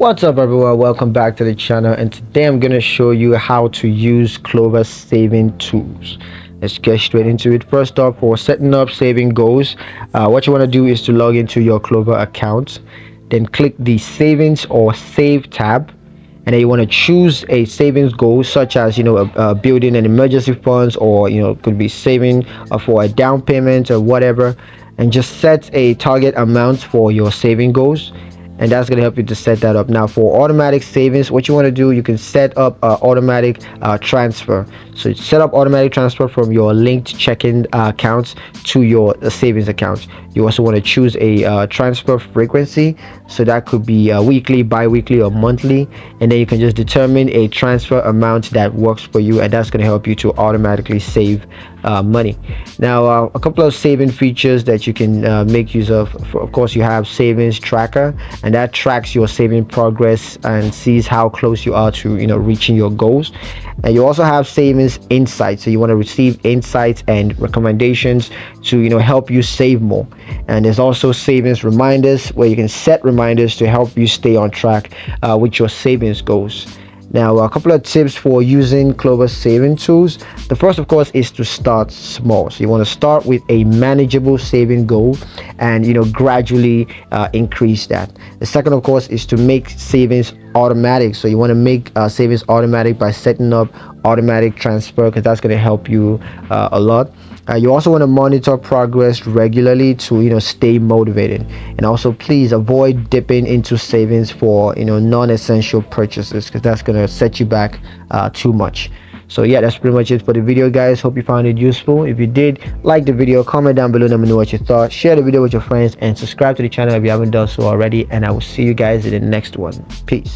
What's up everyone, welcome back to the channel, and today I'm going to show you how to use Klover saving tools. Let's get straight into it. First off, for setting up saving goals, what you want to do is to log into your Klover account, then click the savings or save tab, and then you want to choose a savings goal such as building an emergency funds, or could be saving for a down payment or whatever, and just set a target amount for your saving goals, and that's going to help you to set that up. Now for automatic savings, what you want to do, you can set up automatic transfer. So set up automatic transfer from your linked checking accounts to your savings account. You also want to choose a transfer frequency, so that could be weekly, bi-weekly, or monthly, and then you can just determine a transfer amount that works for you, and that's going to help you to automatically save money. Now a couple of saving features that you can make use of. Of course, you have savings tracker, and that tracks your saving progress and sees how close you are to reaching your goals. And you also have savings insights, so you want to receive insights and recommendations to help you save more. And there's also savings reminders, where you can set reminders to help you stay on track with your savings goals. Now a couple of tips for using Klover saving tools. The first, of course, is to start small. So you want to start with a manageable saving goal and gradually increase that. The second, of course, is to make savings automatic. So you want to make savings automatic by setting up automatic transfer, because that's going to help you a lot. You also want to monitor progress regularly to stay motivated, and also please avoid dipping into savings for non-essential purchases, because that's going to set you back too much. So yeah, that's pretty much it for the video, guys. Hope you found it useful. If you did, like the video, comment down below, let me know what you thought, share the video with your friends, and subscribe to the channel if you haven't done so already, and I will see you guys in the next one. Peace.